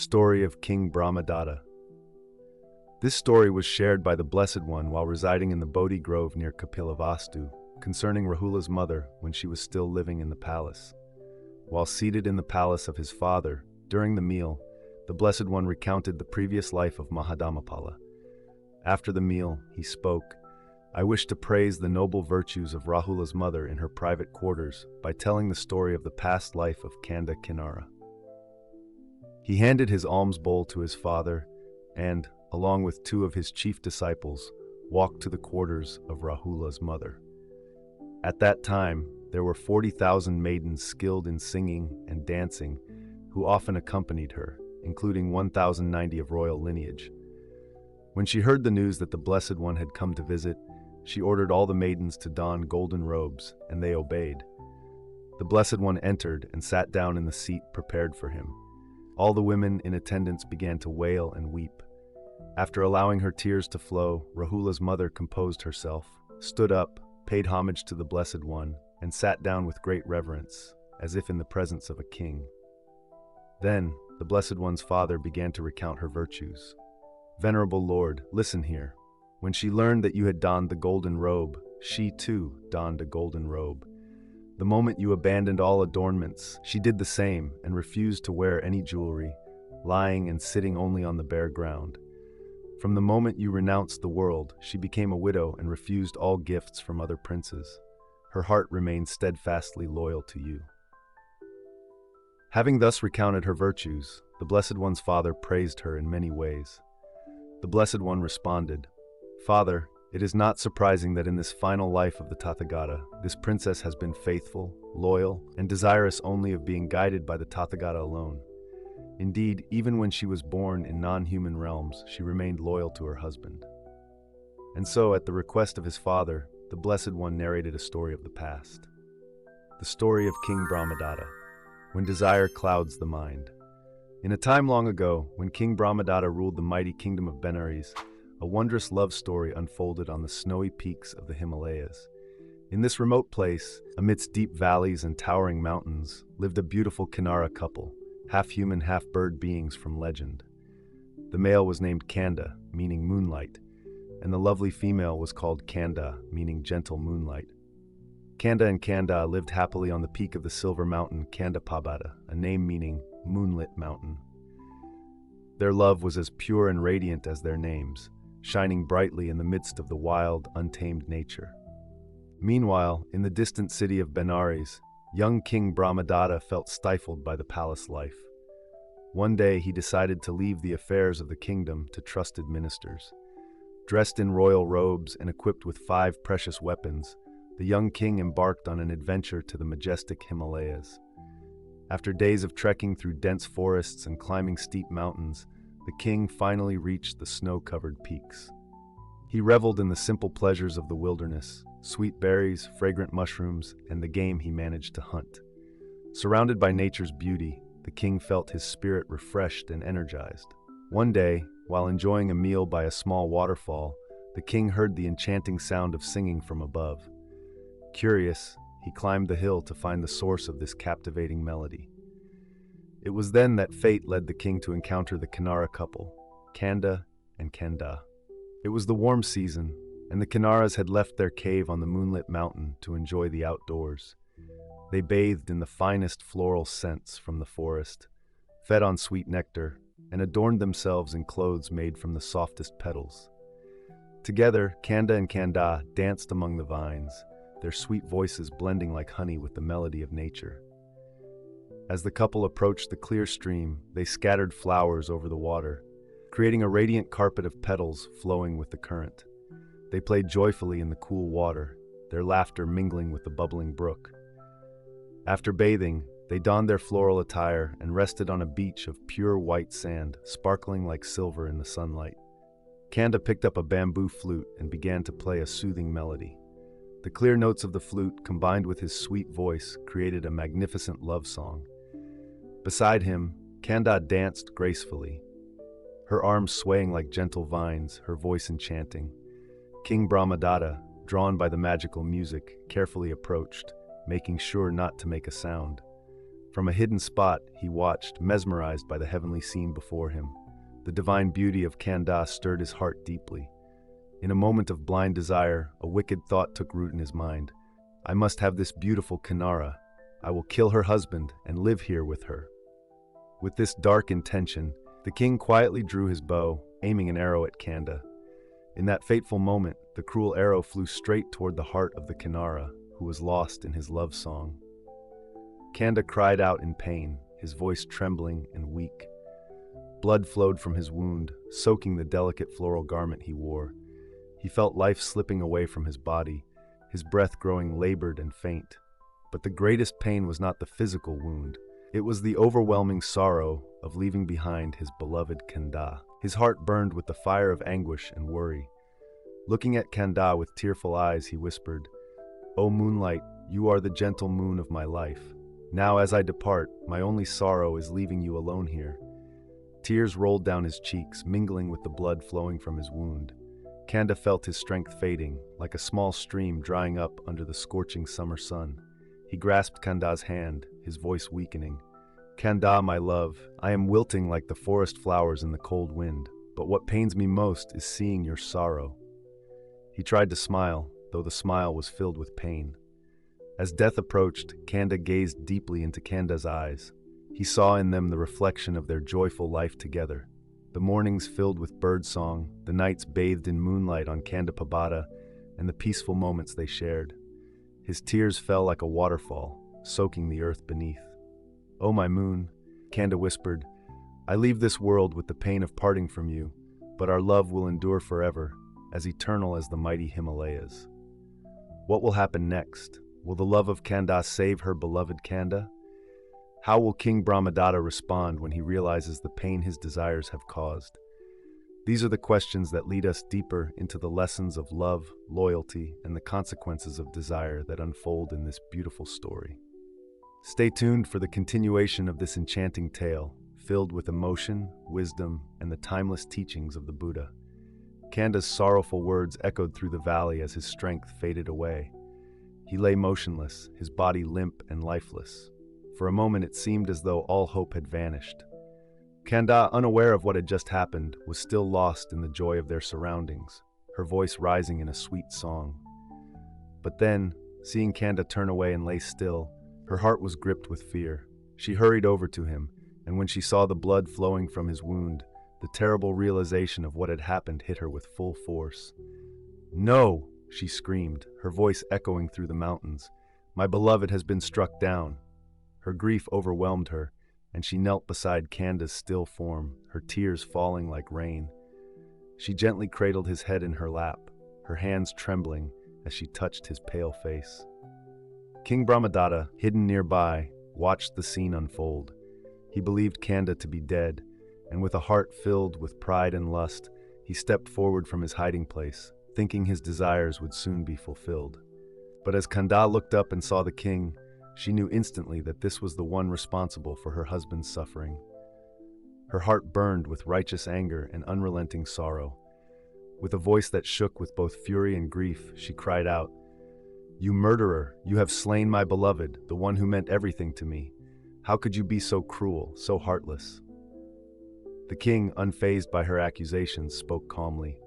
Story of King Brahmadatta. This story was shared by the Blessed One while residing in the Bodhi Grove near Kapilavastu, concerning Rahula's mother when she was still living in the palace. While seated in the palace of his father, during the meal, the Blessed One recounted the previous life of Mahadamapala. After the meal, he spoke, "I wish to praise the noble virtues of Rahula's mother in her private quarters by telling the story of the past life of Canda Kinnara." He handed his alms bowl to his father and, along with two of his chief disciples, walked to the quarters of Rahula's mother. At that time, there were 40,000 maidens skilled in singing and dancing who often accompanied her, including 1,090 of royal lineage. When she heard the news that the Blessed One had come to visit, she ordered all the maidens to don golden robes, and they obeyed. The Blessed One entered and sat down in the seat prepared for him. All the women in attendance began to wail and weep. After allowing her tears to flow, Rahula's mother composed herself, stood up, paid homage to the Blessed One, and sat down with great reverence, as if in the presence of a king. Then, the Blessed One's father began to recount her virtues. "Venerable Lord, listen here. When she learned that you had donned the golden robe, she too donned a golden robe. The moment you abandoned all adornments, she did the same and refused to wear any jewelry, lying and sitting only on the bare ground. From the moment you renounced the world, she became a widow and refused all gifts from other princes. Her heart remained steadfastly loyal to you." Having thus recounted her virtues, the Blessed One's father praised her in many ways. The Blessed One responded, "Father, it is not surprising that in this final life of the Tathagata, this princess has been faithful, loyal, and desirous only of being guided by the Tathagata alone. Indeed, even when she was born in non-human realms, she remained loyal to her husband." And so, at the request of his father, the Blessed One narrated a story of the past. The story of King Brahmadatta, when desire clouds the mind. In a time long ago, when King Brahmadatta ruled the mighty kingdom of Benares, a wondrous love story unfolded on the snowy peaks of the Himalayas. In this remote place, amidst deep valleys and towering mountains, lived a beautiful Kinnara couple, half-human, half-bird beings from legend. The male was named Canda, meaning moonlight, and the lovely female was called Canda, meaning gentle moonlight. Canda and Candà lived happily on the peak of the silver mountain Candapabada, a name meaning moonlit mountain. Their love was as pure and radiant as their names, shining brightly in the midst of the wild, untamed nature. Meanwhile, in the distant city of Benares, young King Brahmadatta felt stifled by the palace life. One day he decided to leave the affairs of the kingdom to trusted ministers. Dressed in royal robes and equipped with 5 precious weapons, the young king embarked on an adventure to the majestic Himalayas. After days of trekking through dense forests and climbing steep mountains, the king finally reached the snow-covered peaks. He reveled in the simple pleasures of the wilderness, sweet berries, fragrant mushrooms, and the game he managed to hunt. Surrounded by nature's beauty, the king felt his spirit refreshed and energized. One day, while enjoying a meal by a small waterfall, the king heard the enchanting sound of singing from above. Curious, he climbed the hill to find the source of this captivating melody. It was then that fate led the king to encounter the Kinnara couple, Canda and Candà. It was the warm season, and the Kinnaras had left their cave on the moonlit mountain to enjoy the outdoors. They bathed in the finest floral scents from the forest, fed on sweet nectar, and adorned themselves in clothes made from the softest petals. Together, Canda and Candà danced among the vines, their sweet voices blending like honey with the melody of nature. As the couple approached the clear stream, they scattered flowers over the water, creating a radiant carpet of petals flowing with the current. They played joyfully in the cool water, their laughter mingling with the bubbling brook. After bathing, they donned their floral attire and rested on a beach of pure white sand, sparkling like silver in the sunlight. Canda picked up a bamboo flute and began to play a soothing melody. The clear notes of the flute, combined with his sweet voice, created a magnificent love song. Beside him, Candà danced gracefully, her arms swaying like gentle vines, her voice enchanting. King Brahmadatta, drawn by the magical music, carefully approached, making sure not to make a sound. From a hidden spot, he watched, mesmerized by the heavenly scene before him. The divine beauty of Canda stirred his heart deeply. In a moment of blind desire, a wicked thought took root in his mind. I must have this beautiful Kinnara. I will kill her husband and live here with her. With this dark intention, the king quietly drew his bow, aiming an arrow at Canda. In that fateful moment, the cruel arrow flew straight toward the heart of the Kinnara, who was lost in his love song. Canda cried out in pain, his voice trembling and weak. Blood flowed from his wound, soaking the delicate floral garment he wore. He felt life slipping away from his body, his breath growing labored and faint. But the greatest pain was not the physical wound. It was the overwhelming sorrow of leaving behind his beloved Canda. His heart burned with the fire of anguish and worry. Looking at Canda with tearful eyes, he whispered, "O moonlight, you are the gentle moon of my life. Now as I depart, my only sorrow is leaving you alone here." Tears rolled down his cheeks, mingling with the blood flowing from his wound. Canda felt his strength fading, like a small stream drying up under the scorching summer sun. He grasped Canda's hand, his voice weakening. "Canda, my love, I am wilting like the forest flowers in the cold wind, but what pains me most is seeing your sorrow." He tried to smile, though the smile was filled with pain. As death approached, Canda gazed deeply into Canda's eyes. He saw in them the reflection of their joyful life together. The mornings filled with birdsong, the nights bathed in moonlight on Canda and the peaceful moments they shared. His tears fell like a waterfall, soaking the earth beneath. "Oh, my moon," Canda whispered, "I leave this world with the pain of parting from you, but our love will endure forever, as eternal as the mighty Himalayas." What will happen next? Will the love of Canda save her beloved Canda? How will King Brahmadatta respond when he realizes the pain his desires have caused? These are the questions that lead us deeper into the lessons of love, loyalty, and the consequences of desire that unfold in this beautiful story. Stay tuned for the continuation of this enchanting tale, filled with emotion, wisdom, and the timeless teachings of the Buddha. Canda's sorrowful words echoed through the valley as his strength faded away. He lay motionless, his body limp and lifeless. For a moment it seemed as though all hope had vanished. Canda, unaware of what had just happened, was still lost in the joy of their surroundings, her voice rising in a sweet song. But then, seeing Canda turn away and lay still, her heart was gripped with fear. She hurried over to him, and when she saw the blood flowing from his wound, the terrible realization of what had happened hit her with full force. "No!" she screamed, her voice echoing through the mountains. "My beloved has been struck down." Her grief overwhelmed her, and she knelt beside Canda's still form, her tears falling like rain. She gently cradled his head in her lap, her hands trembling as she touched his pale face. King Brahmadatta, hidden nearby, watched the scene unfold. He believed Canda to be dead, and with a heart filled with pride and lust, he stepped forward from his hiding place, thinking his desires would soon be fulfilled. But as Canda looked up and saw the king, she knew instantly that this was the one responsible for her husband's suffering. Her heart burned with righteous anger and unrelenting sorrow. With a voice that shook with both fury and grief, she cried out, "You murderer, you have slain my beloved, the one who meant everything to me. How could you be so cruel, so heartless?" The king, unfazed by her accusations, spoke calmly,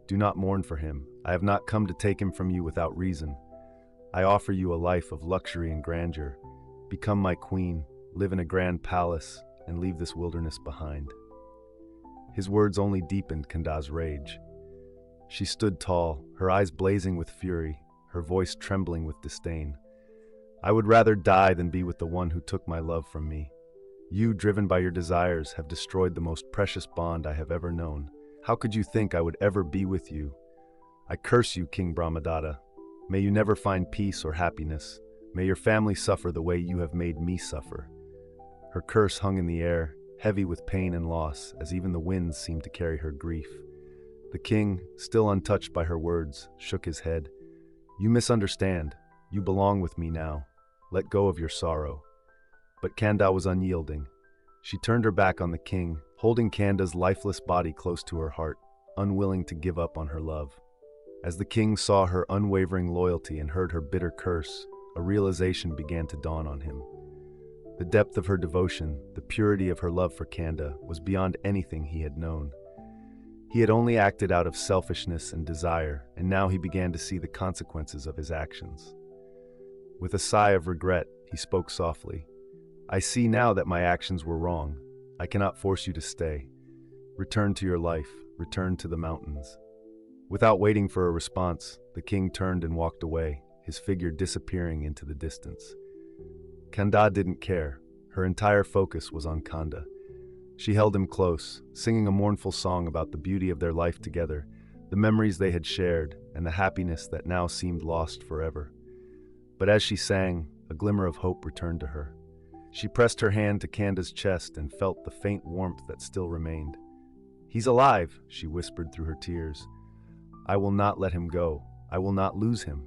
"Do not mourn for him. I have not come to take him from you without reason. I offer you a life of luxury and grandeur. Become my queen, live in a grand palace, and leave this wilderness behind." His words only deepened Canda's rage. She stood tall, her eyes blazing with fury, her voice trembling with disdain. "I would rather die than be with the one who took my love from me. You, driven by your desires, have destroyed the most precious bond I have ever known. How could you think I would ever be with you? I curse you, King Brahmadatta. May you never find peace or happiness. May your family suffer the way you have made me suffer." Her curse hung in the air, heavy with pain and loss, as even the winds seemed to carry her grief. The king, still untouched by her words, shook his head. "You misunderstand. You belong with me now. Let go of your sorrow." But Canda was unyielding. She turned her back on the king, holding Canda's lifeless body close to her heart, unwilling to give up on her love. As the king saw her unwavering loyalty and heard her bitter curse, a realization began to dawn on him. The depth of her devotion, the purity of her love for Canda, was beyond anything he had known. He had only acted out of selfishness and desire, and now he began to see the consequences of his actions. With a sigh of regret, he spoke softly. "I see now that my actions were wrong. I cannot force you to stay. Return to your life, return to the mountains." Without waiting for a response, the king turned and walked away, his figure disappearing into the distance. Canda didn't care. Her entire focus was on Canda. She held him close, singing a mournful song about the beauty of their life together, the memories they had shared, and the happiness that now seemed lost forever. But as she sang, a glimmer of hope returned to her. She pressed her hand to Canda's chest and felt the faint warmth that still remained. "He's alive," she whispered through her tears. "I will not let him go. I will not lose him."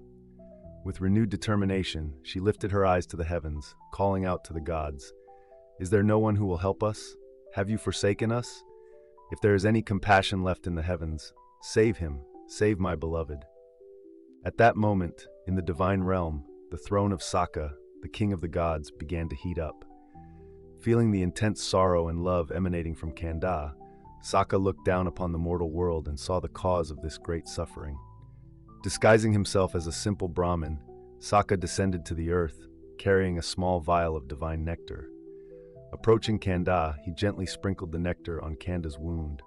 With renewed determination, she lifted her eyes to the heavens, calling out to the gods. "Is there no one who will help us? Have you forsaken us? If there is any compassion left in the heavens, save him, save my beloved." At that moment, in the divine realm, the throne of Sakka, the king of the gods, began to heat up. Feeling the intense sorrow and love emanating from Canda, Sakka looked down upon the mortal world and saw the cause of this great suffering. Disguising himself as a simple Brahmin, Sakka descended to the earth, carrying a small vial of divine nectar. Approaching Canda, he gently sprinkled the nectar on Canda's wound.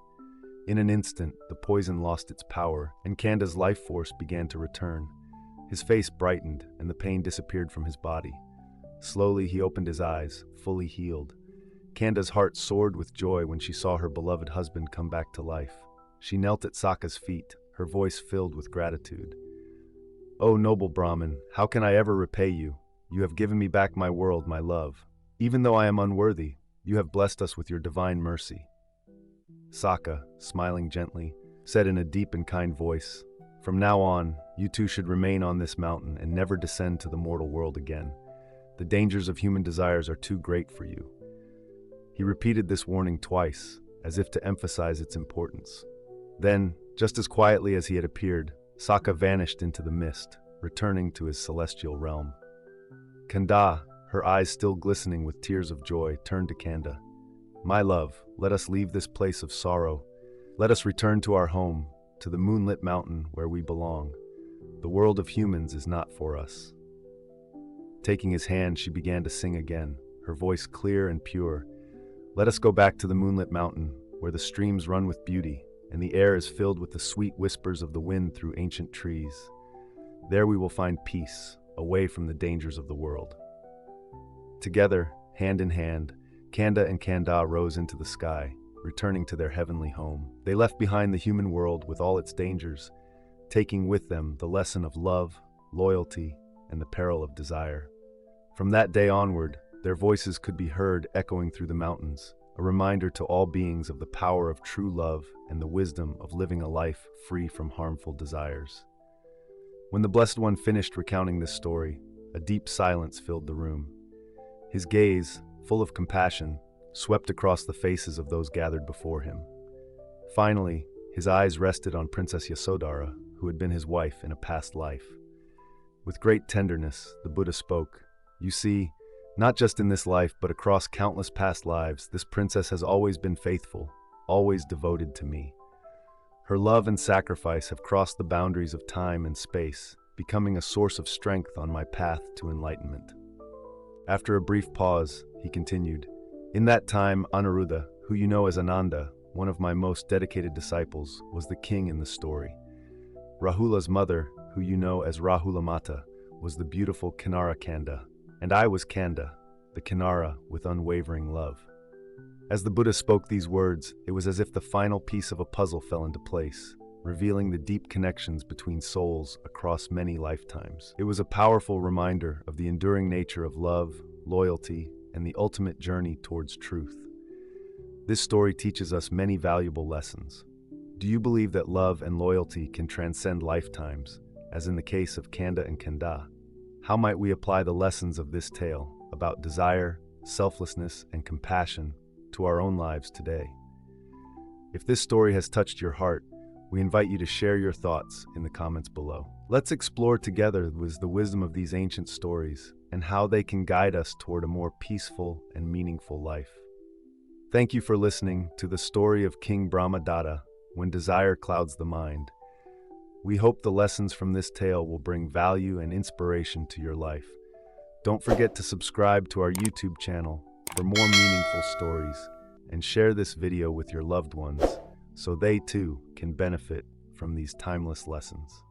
In an instant, the poison lost its power, and Canda's life force began to return. His face brightened, and the pain disappeared from his body. Slowly, he opened his eyes, fully healed. Canda's heart soared with joy when she saw her beloved husband come back to life. She knelt at Sakka's feet, her voice filled with gratitude. "O noble Brahmin, how can I ever repay you? You have given me back my world, my love. Even though I am unworthy, you have blessed us with your divine mercy." Sakka, smiling gently, said in a deep and kind voice, "From now on, you two should remain on this mountain and never descend to the mortal world again. The dangers of human desires are too great for you." He repeated this warning twice, as if to emphasize its importance. Then, just as quietly as he had appeared, Sakka vanished into the mist, returning to his celestial realm. Canda, her eyes still glistening with tears of joy, turned to Canda. "My love, let us leave this place of sorrow. Let us return to our home, to the moonlit mountain where we belong. The world of humans is not for us." Taking his hand, she began to sing again, her voice clear and pure. "Let us go back to the moonlit mountain, where the streams run with beauty, and the air is filled with the sweet whispers of the wind through ancient trees. There we will find peace, away from the dangers of the world." Together, hand in hand, Canda and Candà rose into the sky, returning to their heavenly home. They left behind the human world with all its dangers, taking with them the lesson of love, loyalty, and the peril of desire. From that day onward, their voices could be heard echoing through the mountains, a reminder to all beings of the power of true love and the wisdom of living a life free from harmful desires. When the Blessed One finished recounting this story, a deep silence filled the room. His gaze, full of compassion, swept across the faces of those gathered before him. Finally, his eyes rested on Princess Yasodhara, who had been his wife in a past life. With great tenderness, the Buddha spoke, "You see, not just in this life, but across countless past lives, this princess has always been faithful, always devoted to me. Her love and sacrifice have crossed the boundaries of time and space, becoming a source of strength on my path to enlightenment." After a brief pause, he continued, "In that time, Anuruddha, who you know as Ananda, one of my most dedicated disciples, was the king in the story. Rahula's mother, who you know as Rahula Mata, was the beautiful Kinnara Canda, and I was Canda, the Kinnara with unwavering love." As the Buddha spoke these words, it was as if the final piece of a puzzle fell into place, revealing the deep connections between souls across many lifetimes. It was a powerful reminder of the enduring nature of love, loyalty, and the ultimate journey towards truth. This story teaches us many valuable lessons. Do you believe that love and loyalty can transcend lifetimes, as in the case of Canda and Candà? How might we apply the lessons of this tale about desire, selflessness, and compassion to our own lives today? If this story has touched your heart, we invite you to share your thoughts in the comments below. Let's explore together the wisdom of these ancient stories and how they can guide us toward a more peaceful and meaningful life. Thank you for listening to the story of King Brahmadatta, When Desire Clouds the Mind. We hope the lessons from this tale will bring value and inspiration to your life. Don't forget to subscribe to our YouTube channel for more meaningful stories, and share this video with your loved ones so they too can benefit from these timeless lessons.